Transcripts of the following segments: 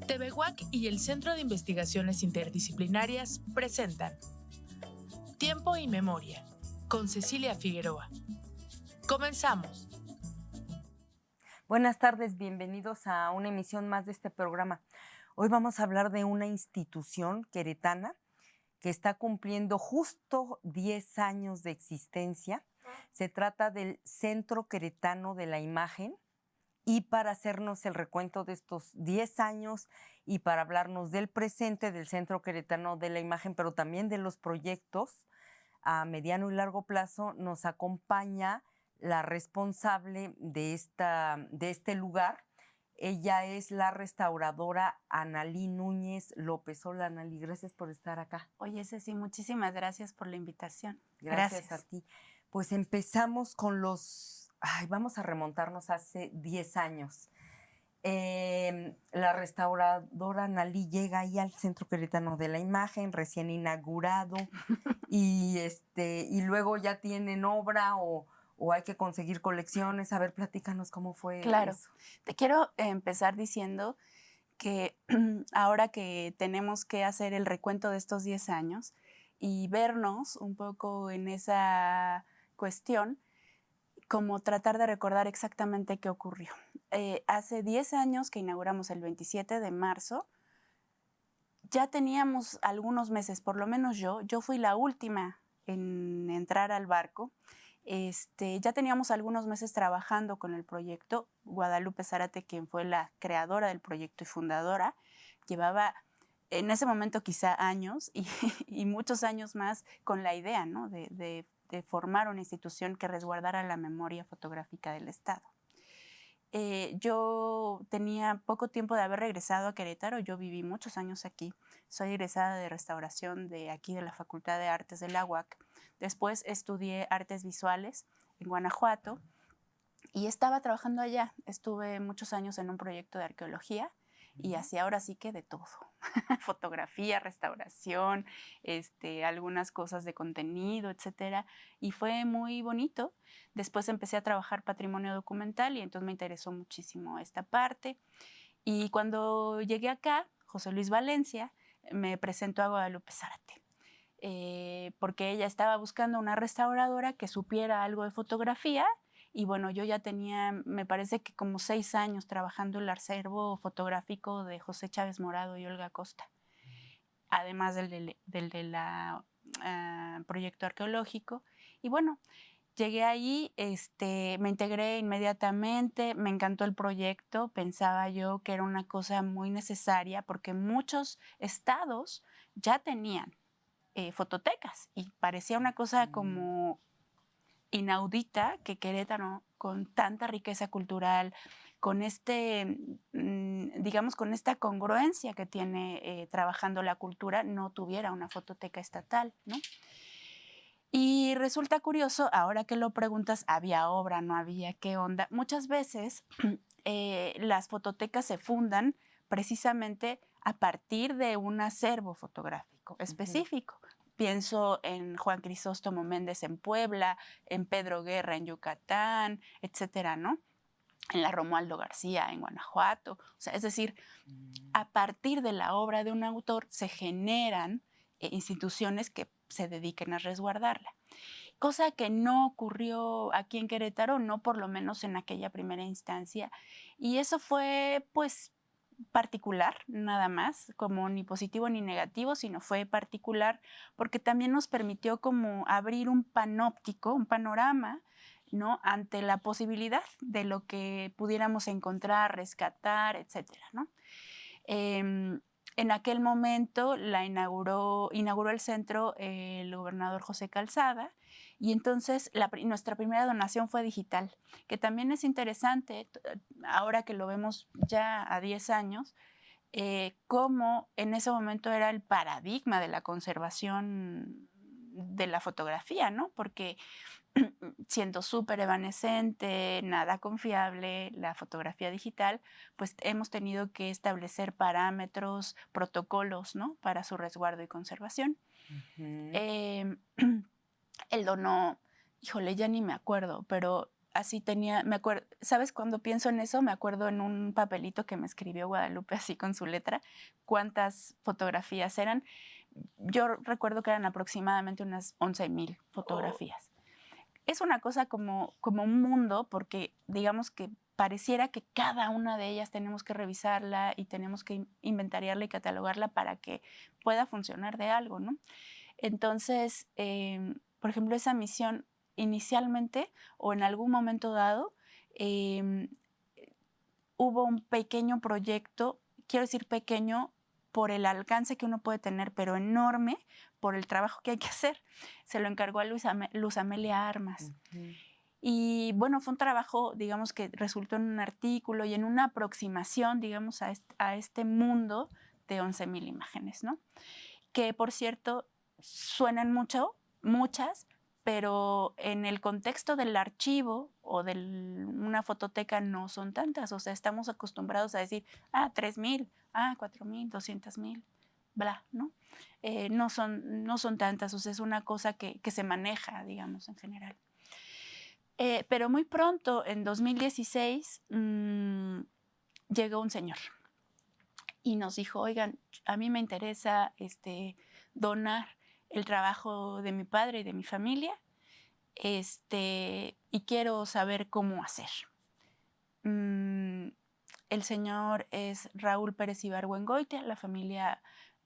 TVWAC y el Centro de Investigaciones Interdisciplinarias presentan Tiempo y Memoria, con Cecilia Figueroa. Comenzamos. Buenas tardes, bienvenidos a una emisión más de este programa. Hoy vamos a hablar de una institución queretana que está cumpliendo justo 10 años de existencia. Se trata del Centro Queretano de la Imagen. Y para hacernos el recuento de estos 10 años y para hablarnos del presente del Centro Queretano de la Imagen, pero también de los proyectos a mediano y largo plazo, nos acompaña la responsable de este lugar. Ella es la restauradora Analí Núñez López. Hola, Analí, gracias por estar acá. Oye, Ceci, muchísimas gracias por la invitación. Gracias a ti. Pues empezamos con vamos a remontarnos hace 10 años. La restauradora Analí llega ahí al Centro Queretano de la Imagen, recién inaugurado, y luego ya tienen obra o hay que conseguir colecciones. A ver, platícanos cómo fue eso. Te quiero empezar diciendo que ahora que tenemos que hacer el recuento de estos 10 años y vernos un poco en esa cuestión, como tratar de recordar exactamente qué ocurrió. Hace 10 años que inauguramos el 27 de marzo, ya teníamos algunos meses, por lo menos yo fui la última en entrar al barco. Ya teníamos algunos meses trabajando con el proyecto. Guadalupe Zárate, quien fue la creadora del proyecto y fundadora, llevaba en ese momento quizá años y muchos años más con la idea, ¿no? de formar una institución que resguardara la memoria fotográfica del Estado. Yo tenía poco tiempo de haber regresado a Querétaro, yo viví muchos años aquí, soy egresada de restauración de aquí de la Facultad de Artes de la UAC. Después estudié artes visuales en Guanajuato y estaba trabajando allá. Estuve muchos años en un proyecto de arqueología y hacía ahora sí que de todo. Fotografía, restauración, algunas cosas de contenido, etcétera. Y fue muy bonito. Después empecé a trabajar patrimonio documental y entonces me interesó muchísimo esta parte. Y cuando llegué acá, José Luis Valencia me presentó a Guadalupe Zárate. Porque ella estaba buscando una restauradora que supiera algo de fotografía. Y bueno, yo ya tenía, me parece que como 6 años trabajando el acervo fotográfico de José Chávez Morado y Olga Costa, además del proyecto arqueológico. Y bueno, llegué ahí, me integré inmediatamente, me encantó el proyecto, pensaba yo que era una cosa muy necesaria porque muchos estados ya tenían fototecas y parecía una cosa como inaudita que Querétaro, con tanta riqueza cultural, con digamos, con esta congruencia que tiene trabajando la cultura, no tuviera una fototeca estatal, ¿no? Y resulta curioso, ahora que lo preguntas, ¿había obra, no había? ¿Qué onda? Muchas veces las fototecas se fundan precisamente a partir de un acervo fotográfico específico. Pienso en Juan Crisóstomo Méndez en Puebla, en Pedro Guerra en Yucatán, etcétera, ¿no? En la Romualdo García en Guanajuato. O sea, es decir, a partir de la obra de un autor se generan instituciones que se dediquen a resguardarla. Cosa que no ocurrió aquí en Querétaro, no por lo menos en aquella primera instancia. Y eso fue, pues, particular, nada más, como ni positivo ni negativo, sino fue particular porque también nos permitió como abrir un panóptico, un panorama, ¿no? Ante la posibilidad de lo que pudiéramos encontrar, rescatar, etcétera, ¿no? En aquel momento inauguró el centro el gobernador José Calzada y entonces nuestra primera donación fue digital, que también es interesante, ahora que lo vemos ya a 10 años, cómo en ese momento era el paradigma de la conservación de la fotografía, ¿no? Porque siendo súper evanescente, nada confiable, la fotografía digital, pues hemos tenido que establecer parámetros, protocolos, ¿no? Para su resguardo y conservación. Él donó, híjole, ya ni me acuerdo, pero así tenía, me acuerdo, ¿sabes? Cuando pienso en eso, me acuerdo en un papelito que me escribió Guadalupe así con su letra, cuántas fotografías eran. Yo recuerdo que eran aproximadamente unas 11,000 fotografías. Es una cosa como un mundo, porque digamos que pareciera que cada una de ellas tenemos que revisarla y tenemos que inventariarla y catalogarla para que pueda funcionar de algo, ¿no? Entonces, por ejemplo, esa misión inicialmente o en algún momento dado, hubo un pequeño proyecto, quiero decir pequeño por el alcance que uno puede tener, pero enorme por el trabajo que hay que hacer. Se lo encargó a Luz Amelia Armas. Y bueno, fue un trabajo, digamos, que resultó en un artículo y en una aproximación, digamos, a este mundo de 11,000 imágenes, ¿no? Que, por cierto, suenan muchas, pero en el contexto del archivo o de una fototeca no son tantas. O sea, estamos acostumbrados a decir, 3,000, 4,000, 200,000, bla, ¿no? No son tantas, o sea, es una cosa que se maneja, digamos, en general. Pero muy pronto, en 2016, llegó un señor y nos dijo, oigan, a mí me interesa donar el trabajo de mi padre y de mi familia, y quiero saber cómo hacer. El señor es Raúl Pérez Ibargüengoitia, la familia,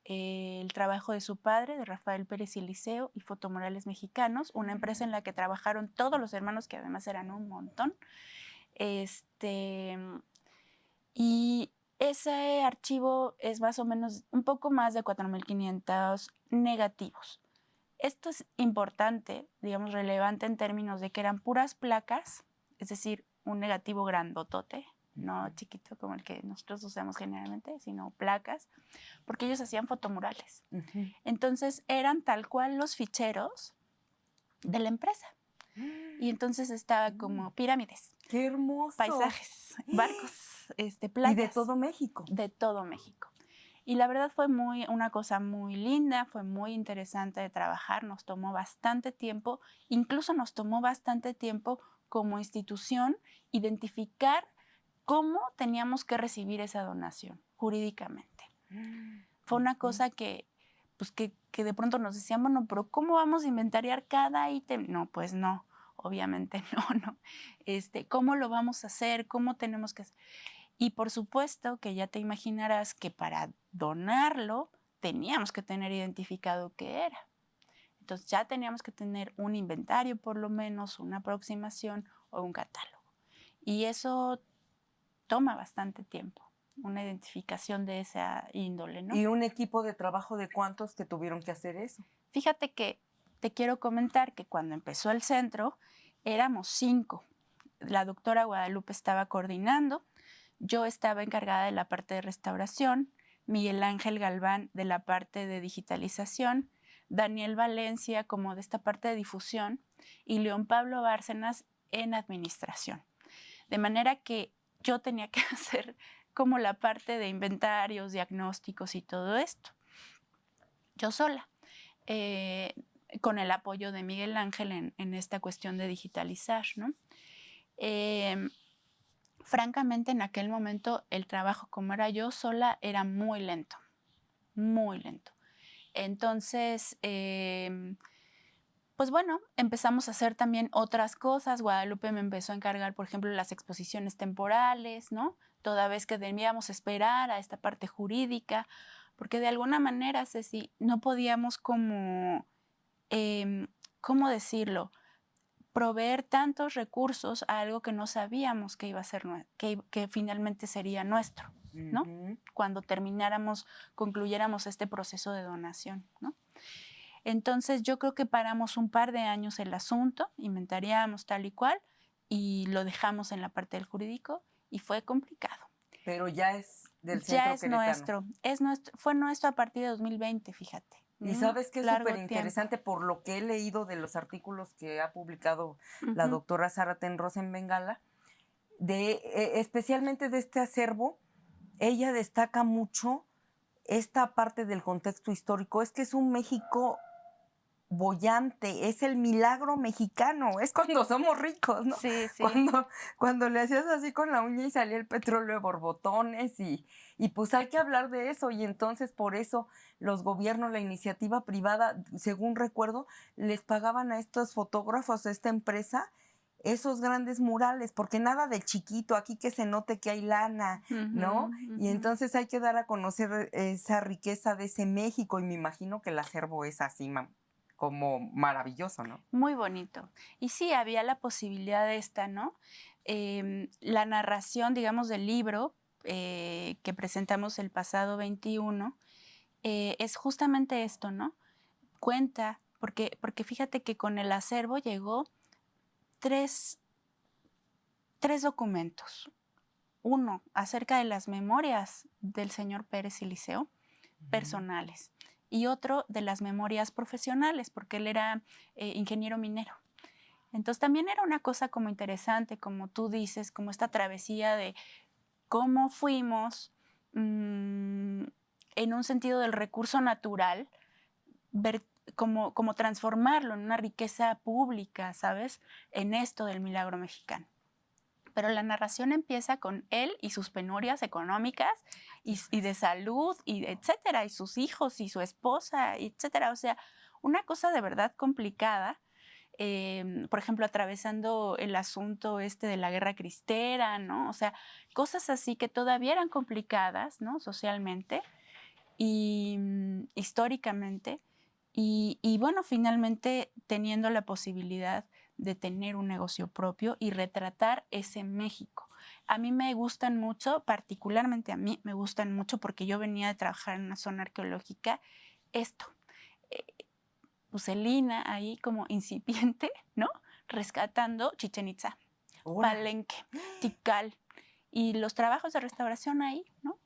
el trabajo de su padre, de Rafael Pérez y Liceo y Fotomurales Mexicanos, una empresa en la que trabajaron todos los hermanos, que además eran un montón. Y ese archivo es más o menos un poco más de 4,500 negativos. Esto es importante, digamos, relevante en términos de que eran puras placas, es decir, un negativo grandotote, no chiquito como el que nosotros usamos generalmente, sino placas, porque ellos hacían fotomurales. Entonces eran tal cual los ficheros de la empresa. Y entonces estaba como pirámides. ¡Qué hermoso! Paisajes, barcos, playas. ¿Y de todo México? De todo México. Y la verdad fue una cosa muy linda, fue muy interesante de trabajar, nos tomó bastante tiempo, incluso nos tomó bastante tiempo como institución identificar cómo teníamos que recibir esa donación jurídicamente. Fue una cosa que de pronto nos decían, bueno, pero ¿cómo vamos a inventariar cada ítem? No, pues no, obviamente no. ¿Cómo lo vamos a hacer? ¿Cómo tenemos que hacer? Y por supuesto que ya te imaginarás que para donarlo teníamos que tener identificado qué era. Entonces ya teníamos que tener un inventario, por lo menos, una aproximación o un catálogo. Y eso toma bastante tiempo, una identificación de esa índole, ¿no? ¿Y un equipo de trabajo de cuántos que tuvieron que hacer eso? Fíjate que te quiero comentar que cuando empezó el centro éramos 5. La doctora Guadalupe estaba coordinando, yo estaba encargada de la parte de restauración, Miguel Ángel Galván de la parte de digitalización, Daniel Valencia como de esta parte de difusión y León Pablo Bárcenas en administración. De manera que yo tenía que hacer como la parte de inventarios, diagnósticos y todo esto. Yo sola, con el apoyo de Miguel Ángel en esta cuestión de digitalizar, ¿no? Francamente, en aquel momento el trabajo, como era yo sola, era muy lento, muy lento. Entonces, pues bueno, empezamos a hacer también otras cosas. Guadalupe me empezó a encargar, por ejemplo, las exposiciones temporales, ¿no? Toda vez que debíamos esperar a esta parte jurídica, porque de alguna manera, Ceci, no podíamos como, ¿cómo decirlo?, proveer tantos recursos a algo que no sabíamos que iba a ser, que finalmente sería nuestro, ¿no? Cuando concluyéramos este proceso de donación, ¿no? Entonces yo creo que paramos un par de años el asunto, inventariamos tal y cual y lo dejamos en la parte del jurídico y fue complicado. Pero ya es del centro ya es queretano. Fue nuestro a partir de 2020, fíjate. Y sabes que es súper interesante por lo que he leído de los artículos que ha publicado la doctora Zárate en Rosa en Bengala, especialmente de este acervo, ella destaca mucho esta parte del contexto histórico. Es que es un México boyante, es el milagro mexicano, es cuando somos ricos, ¿no? Sí, sí. Cuando le hacías así con la uña y salía el petróleo de borbotones y pues hay que hablar de eso y entonces por eso los gobiernos, la iniciativa privada, según recuerdo, les pagaban a estos fotógrafos, a esta empresa, esos grandes murales, porque nada de chiquito, aquí que se note que hay lana, ¿no? Y entonces hay que dar a conocer esa riqueza de ese México y me imagino que el acervo es así, como maravilloso, ¿no? Muy bonito. Y sí, había la posibilidad de esta, ¿no? La narración, digamos, del libro que presentamos el pasado 21 es justamente esto, ¿no? Cuenta, porque fíjate que con el acervo llegó tres documentos. Uno, acerca de las memorias del señor Pérez y Liceo, personales. Y otro de las memorias profesionales, porque él era ingeniero minero. Entonces también era una cosa como interesante, como tú dices, como esta travesía de cómo fuimos en un sentido del recurso natural, ver como transformarlo en una riqueza pública, ¿sabes? En esto del milagro mexicano. Pero la narración empieza con él y sus penurias económicas y de salud, y etcétera, y sus hijos y su esposa, etcétera. O sea, una cosa de verdad complicada. Por ejemplo, atravesando el asunto de la guerra cristera, ¿no? O sea, cosas así que todavía eran complicadas, ¿no? Socialmente y históricamente. Y bueno, finalmente teniendo la posibilidad de tener un negocio propio y retratar ese México. A mí me gustan mucho, particularmente a mí me gustan mucho porque yo venía de trabajar en una zona arqueológica, esto, Uselina ahí como incipiente, ¿no? Rescatando Chichén Itzá, Palenque, Tikal y los trabajos de restauración ahí, ¿no?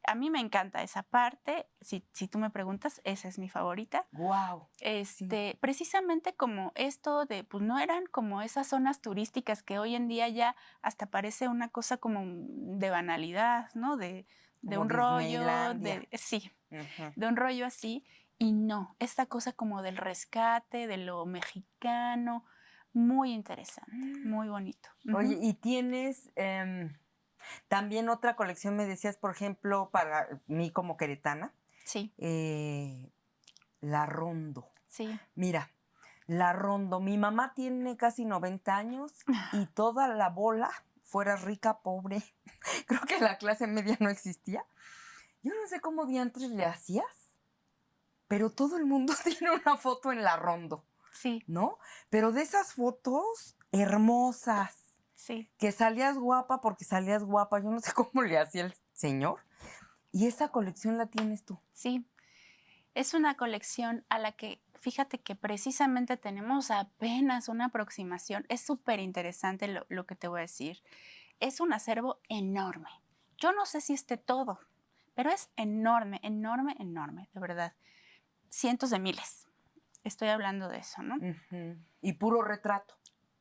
A mí me encanta esa parte. Si tú me preguntas, esa es mi favorita. Wow. Precisamente como esto de, pues no eran como esas zonas turísticas que hoy en día ya hasta parece una cosa como de banalidad, ¿no? De un rollo, sí, de un rollo así. Y no, esta cosa como del rescate, de lo mexicano, muy interesante, muy bonito. Oye, ¿y tienes también otra colección, me decías, por ejemplo, para mí como queretana? Sí. La Rondo. Sí. Mira, La Rondo. Mi mamá tiene casi 90 años y toda la bola, fuera rica, pobre, creo que la clase media no existía. Yo no sé cómo diantres le hacías, pero todo el mundo tiene una foto en La Rondo. Sí. ¿No? Pero de esas fotos hermosas. Sí. Que salías guapa porque salías guapa. Yo no sé cómo le hacía el señor. Y esa colección la tienes tú. Sí. Es una colección a la que, fíjate que precisamente tenemos apenas una aproximación. Es súper interesante lo que te voy a decir. Es un acervo enorme. Yo no sé si esté todo, pero es enorme, enorme, enorme, de verdad. Cientos de miles. Estoy hablando de eso, ¿no? Y puro retrato.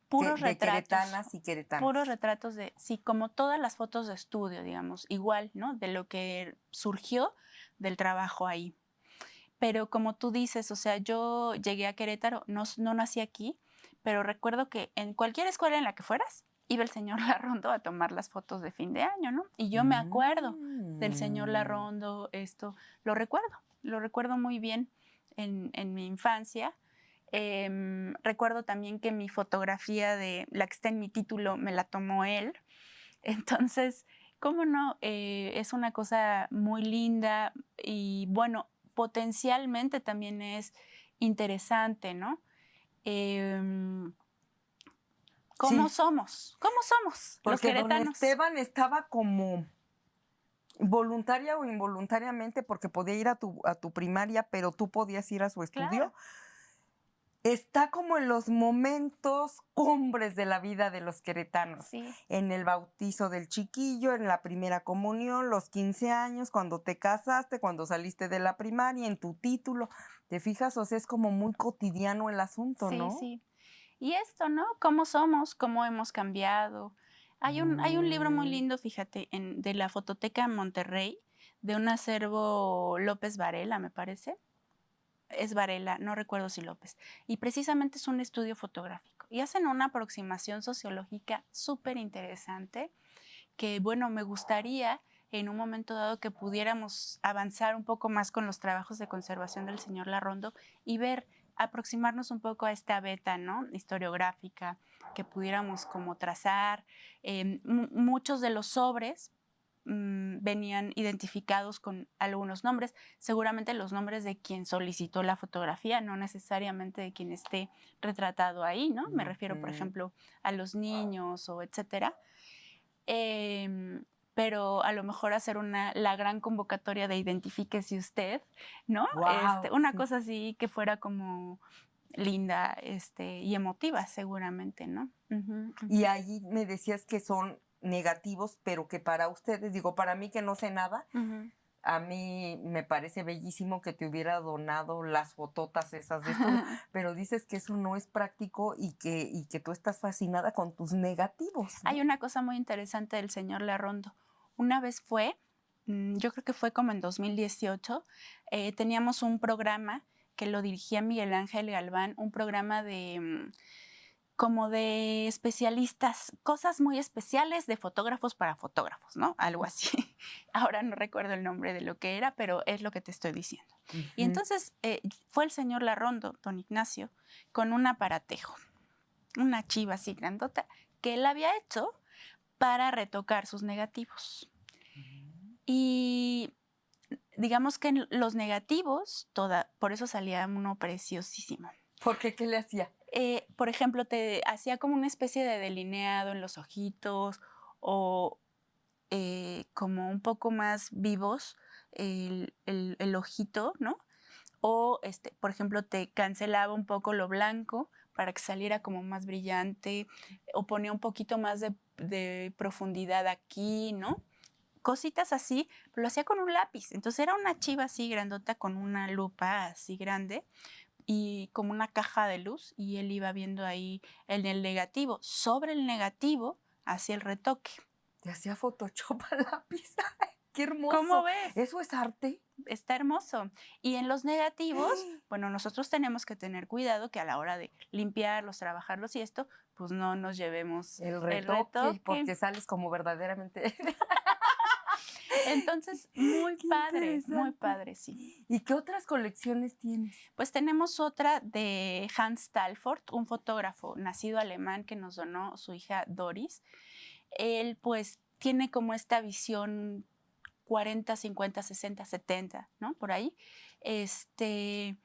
Puros de retratos. queretanas y queretanos. Puros retratos sí, como todas las fotos de estudio, digamos, igual, ¿no? De lo que surgió del trabajo ahí. Pero como tú dices, o sea, yo llegué a Querétaro, no nací aquí, pero recuerdo que en cualquier escuela en la que fueras, iba el señor Larrondo a tomar las fotos de fin de año, ¿no? Y yo me acuerdo del señor Larrondo, lo recuerdo muy bien en mi infancia. Recuerdo también que mi fotografía de la que está en mi título me la tomó él. Entonces, ¿cómo no? Es una cosa muy linda y bueno, potencialmente también es interesante, ¿no? ¿Cómo somos? ¿Cómo somos los porque queretanos? Don Esteban estaba como voluntaria o involuntariamente porque podía ir a tu primaria, pero tú podías ir a su estudio. Claro. Está como en los momentos cumbres de la vida de los queretanos. Sí. En el bautizo del chiquillo, en la primera comunión, los 15 años, cuando te casaste, cuando saliste de la primaria, en tu título. ¿Te fijas? O sea, es como muy cotidiano el asunto, ¿no? Sí, sí. Y esto, ¿no? ¿Cómo somos? ¿Cómo hemos cambiado? Hay un libro muy lindo, fíjate, de la Fototeca Monterrey, de un acervo López Varela, me parece. es Varela, no recuerdo si López, y precisamente es un estudio fotográfico. Y hacen una aproximación sociológica súper interesante que, bueno, me gustaría en un momento dado que pudiéramos avanzar un poco más con los trabajos de conservación del señor Larrondo y ver, aproximarnos un poco a esta beta, ¿no?, historiográfica, que pudiéramos como trazar. Muchos de los sobres venían identificados con algunos nombres, seguramente los nombres de quien solicitó la fotografía, no necesariamente de quien esté retratado ahí, ¿no? Me refiero, por ejemplo, a los niños o etcétera. Pero a lo mejor hacer la gran convocatoria de identifíquese usted, ¿no? Wow, Una sí. cosa así que fuera como linda y emotiva seguramente, ¿no? Y ahí me decías que son negativos, pero que para ustedes, digo, para mí que no sé nada, a mí me parece bellísimo que te hubiera donado las fototas esas de estudio, pero dices que eso no es práctico y que tú estás fascinada con tus negativos, ¿no? Hay una cosa muy interesante del señor Larrondo. Una vez yo creo que fue como en 2018, teníamos un programa que lo dirigía Miguel Ángel Galván, un programa como de especialistas, cosas muy especiales de fotógrafos para fotógrafos, ¿no? Algo así. Ahora no recuerdo el nombre de lo que era, pero es lo que te estoy diciendo. Y entonces fue el señor Larrondo, don Ignacio, con un aparatejo, una chiva así grandota, que él había hecho para retocar sus negativos. Y digamos que en los negativos, por eso salía uno preciosísimo. ¿Por qué? ¿Qué le hacía? Por ejemplo, te hacía como una especie de delineado en los ojitos o como un poco más vivos el ojito, ¿no? O, por ejemplo, te cancelaba un poco lo blanco para que saliera como más brillante o ponía un poquito más de profundidad aquí, ¿no? Cositas así, pero lo hacía con un lápiz. Entonces era una chiva así grandota con una lupa así grande y como una caja de luz y él iba viendo ahí en el negativo. Sobre el negativo hacía el retoque. Te hacía Photoshop a lápiz. ¡Qué hermoso! ¿Cómo ves? ¿Eso es arte? Está hermoso. Y en los negativos, bueno, nosotros tenemos que tener cuidado que a la hora de limpiarlos, trabajarlos y esto, pues no nos llevemos El retoque, porque sales como verdaderamente... Entonces, muy padre, sí. ¿Y qué otras colecciones tienes? Pues tenemos otra de Hans Talfort, un fotógrafo nacido alemán que nos donó su hija Doris. Él pues tiene como esta visión 40, 50, 60, 70, ¿no? Por ahí, de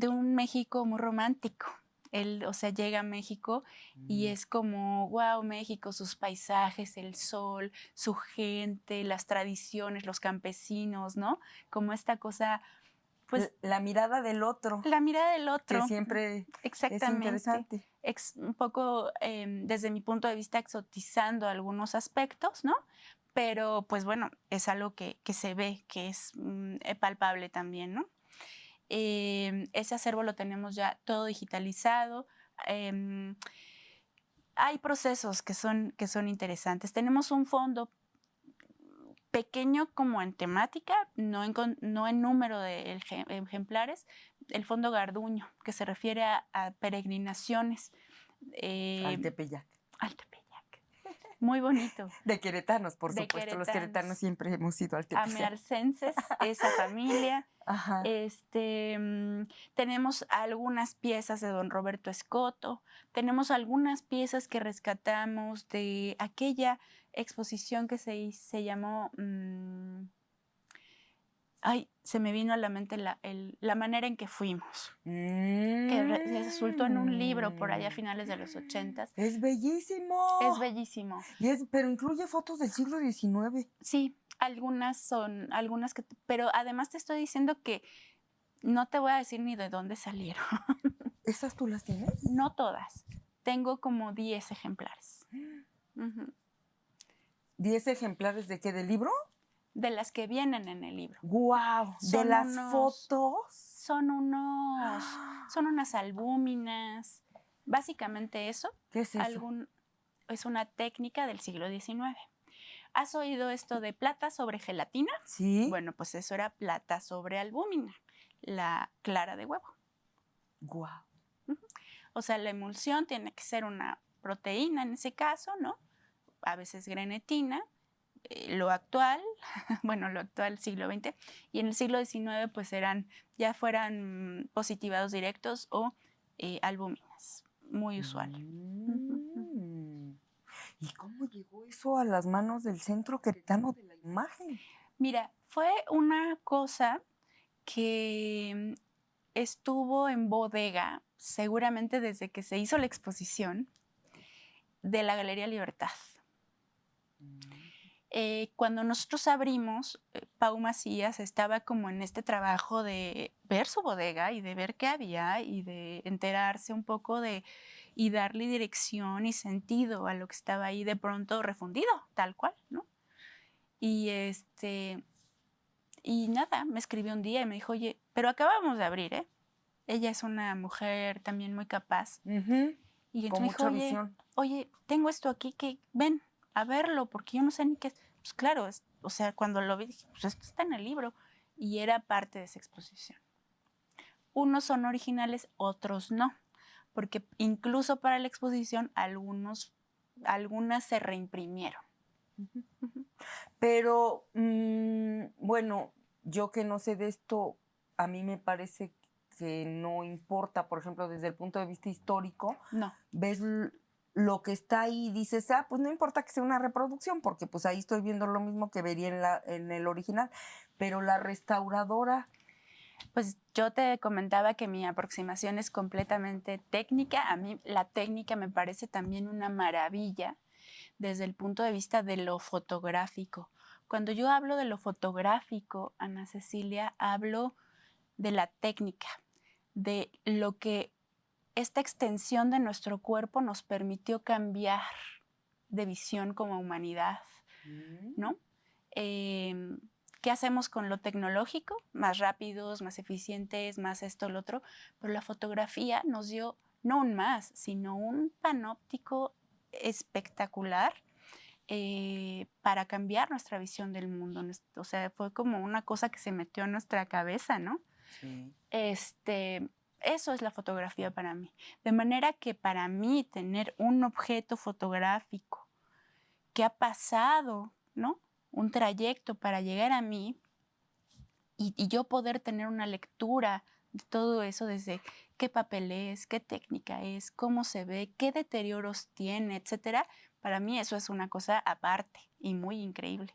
un México muy romántico. Él, o sea, llega a México y es como, wow, México, sus paisajes, el sol, su gente, las tradiciones, los campesinos, ¿no? Como esta cosa, pues... La mirada del otro. La mirada del otro. Que siempre exactamente, es interesante. Un poco, desde mi punto de vista, exotizando algunos aspectos, ¿no? Pero, pues bueno, es algo que se ve, que es palpable también, ¿no? Ese acervo lo tenemos ya todo digitalizado. Hay procesos que son interesantes. Tenemos un fondo pequeño como en temática, no en número de ejemplares, el fondo Garduño, que se refiere a peregrinaciones. Al Tepeyac. Al Tepeyac. Muy bonito. De queretanos, por supuesto. Los queretanos siempre hemos ido al Tepeyac. Amealcenses, esa familia. Ajá. Tenemos algunas piezas de don Roberto Escoto, tenemos algunas piezas que rescatamos de aquella exposición que se llamó, se me vino a la mente la manera en que fuimos, que resultó en un libro por allá a finales de los 80s. ¡Es bellísimo! Es bellísimo. Pero incluye fotos del siglo XIX. Sí. Algunas que, pero además te estoy diciendo que no te voy a decir ni de dónde salieron. ¿Esas tú las tienes? No todas. Tengo como 10 ejemplares. ¿10 ejemplares de qué? ¿Del libro? De las que vienen en el libro. ¡Guau! ¿De las fotos? Son unas albúminas. Básicamente eso. ¿Qué es eso? Es una técnica del siglo XIX. ¿Has oído esto de plata sobre gelatina? Sí. Bueno, pues eso era plata sobre albúmina, la clara de huevo. Guau. O sea, la emulsión tiene que ser una proteína en ese caso, ¿no? A veces grenetina, lo actual, bueno, lo actual siglo XX, y en el siglo XIX pues ya fueran positivados directos o albúminas, muy usual. ¿Y cómo llegó eso a las manos del Centro Queretano de la Imagen? Mira, fue una cosa que estuvo en bodega seguramente desde que se hizo la exposición de la Galería Libertad. Cuando nosotros abrimos, Pau Macías estaba como en este trabajo de ver su bodega y de ver qué había y de enterarse un poco y darle dirección y sentido a lo que estaba ahí de pronto refundido, tal cual, ¿no? Y y nada, me escribió un día y me dijo, oye, pero acabamos de abrir, ¿eh? Ella es una mujer también muy capaz. Y entonces Con me dijo, mucha visión. oye, tengo esto aquí que ven a verlo, porque yo no sé ni qué es. Pues claro, o sea, cuando lo vi, dije, pues esto está en el libro. Y era parte de esa exposición. Unos son originales, otros no. Porque incluso para la exposición, algunas se reimprimieron. Pero, bueno, yo que no sé de esto, a mí me parece que no importa, por ejemplo, desde el punto de vista histórico, No. ves lo que está ahí y dices, pues no importa que sea una reproducción, porque pues ahí estoy viendo lo mismo que vería en el original, pero la restauradora... Pues yo te comentaba que mi aproximación es completamente técnica. A mí la técnica me parece también una maravilla desde el punto de vista de lo fotográfico. Cuando yo hablo de lo fotográfico, Ana Cecilia, hablo de la técnica, de lo que esta extensión de nuestro cuerpo nos permitió cambiar de visión como humanidad, ¿no? ¿Qué hacemos con lo tecnológico? Más rápidos, más eficientes, más esto, lo otro. Pero la fotografía nos dio no un más, sino un panóptico espectacular para cambiar nuestra visión del mundo. O sea, fue como una cosa que se metió en nuestra cabeza, ¿no? Sí. Eso es la fotografía para mí. De manera que para mí tener un objeto fotográfico que ha pasado, ¿no?, un trayecto para llegar a mí y yo poder tener una lectura de todo eso, desde qué papel es, qué técnica es, cómo se ve, qué deterioros tiene, etcétera, para mí eso es una cosa aparte y muy increíble.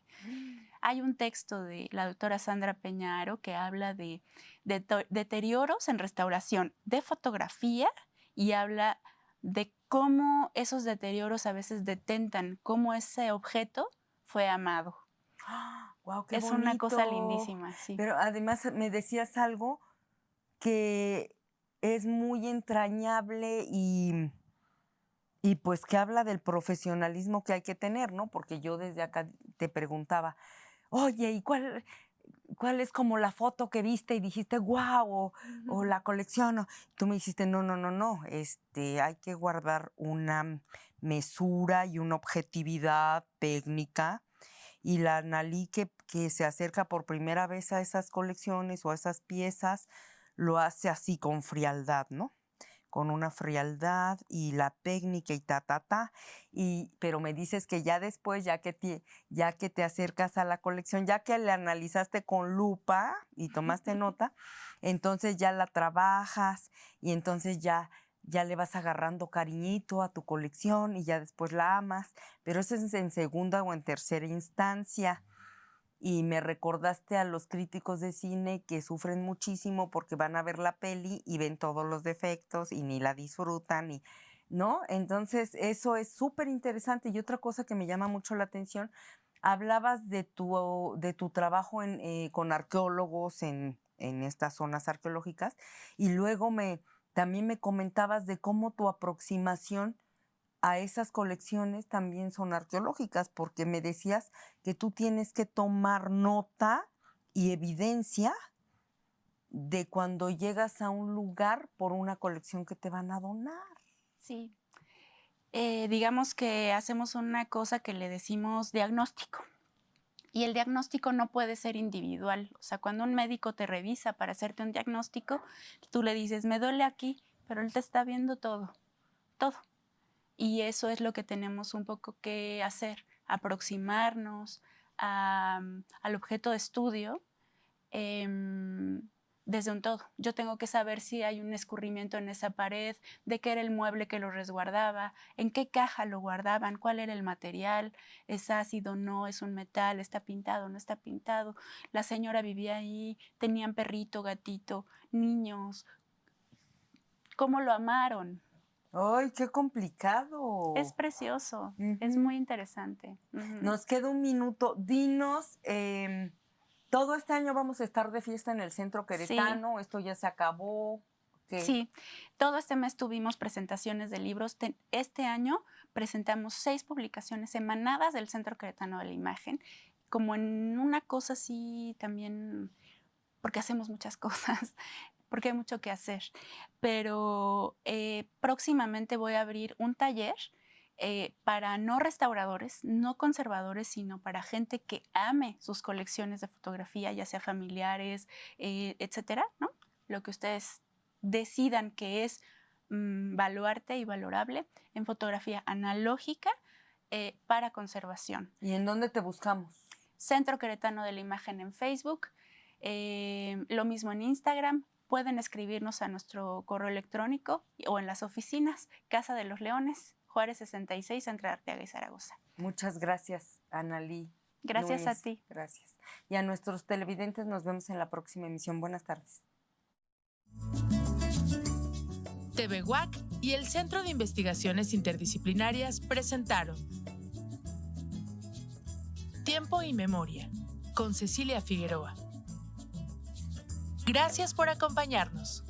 Hay un texto de la doctora Sandra Peñaro que habla de deterioros en restauración de fotografía y habla de cómo esos deterioros a veces detentan cómo ese objeto fue amado. ¡Wow, qué es bonito! una cosa lindísima, sí. Pero además me decías algo que es muy entrañable y pues que habla del profesionalismo que hay que tener, ¿no? Porque yo desde acá te preguntaba, oye, ¿y cuál es como la foto que viste y dijiste, wow, o la colección? O tú me dijiste, no, hay que guardar una mesura y una objetividad técnica. Y la Analí que se acerca por primera vez a esas colecciones o a esas piezas, lo hace así con frialdad, ¿no? Con una frialdad y la técnica y pero me dices que ya después, ya que te acercas a la colección, ya que la analizaste con lupa y tomaste nota, entonces ya la trabajas y entonces ya le vas agarrando cariñito a tu colección y ya después la amas, pero eso es en segunda o en tercera instancia. Y me recordaste a los críticos de cine que sufren muchísimo porque van a ver la peli y ven todos los defectos y ni la disfrutan, ¿no? Entonces, eso es súper interesante. Y otra cosa que me llama mucho la atención, hablabas de tu trabajo con arqueólogos en estas zonas arqueológicas y luego también me comentabas de cómo tu aproximación a esas colecciones también son arqueológicas, porque me decías que tú tienes que tomar nota y evidencia de cuando llegas a un lugar por una colección que te van a donar. Sí. Digamos que hacemos una cosa que le decimos diagnóstico. Y el diagnóstico no puede ser individual. O sea, cuando un médico te revisa para hacerte un diagnóstico, tú le dices, me duele aquí, pero él te está viendo todo. Y eso es lo que tenemos un poco que hacer, aproximarnos al objeto de estudio desde un todo. Yo tengo que saber si hay un escurrimiento en esa pared, de qué era el mueble que lo resguardaba, en qué caja lo guardaban, cuál era el material, es ácido, no, es un metal, está pintado, no está pintado. La señora vivía ahí, tenían perrito, gatito, niños. ¿Cómo lo amaron? ¡Ay, qué complicado! Es precioso, es muy interesante. Nos queda un minuto. Dinos, todo este año vamos a estar de fiesta en el Centro Queretano. Sí. Esto ya se acabó. ¿Qué? Sí, todo este mes tuvimos presentaciones de libros. Este año presentamos 6 publicaciones emanadas del Centro Queretano de la Imagen, como en una cosa así también, porque hacemos muchas cosas, porque hay mucho que hacer. Pero próximamente voy a abrir un taller para no restauradores, no conservadores, sino para gente que ame sus colecciones de fotografía, ya sea familiares, etcétera, ¿no? Lo que ustedes decidan que es baluarte y valorable en fotografía analógica para conservación. ¿Y en dónde te buscamos? Centro Queretano de la Imagen en Facebook, lo mismo en Instagram. Pueden escribirnos a nuestro correo electrónico o en las oficinas, Casa de los Leones, Juárez 66, entre Arteaga y Zaragoza. Muchas gracias, Analí. Gracias Núñez. a ti. Gracias. Y a nuestros televidentes nos vemos en la próxima emisión. Buenas tardes. TV UAC y el Centro de Investigaciones Interdisciplinarias presentaron Tiempo y Memoria, con Cecilia Figueroa. Gracias por acompañarnos.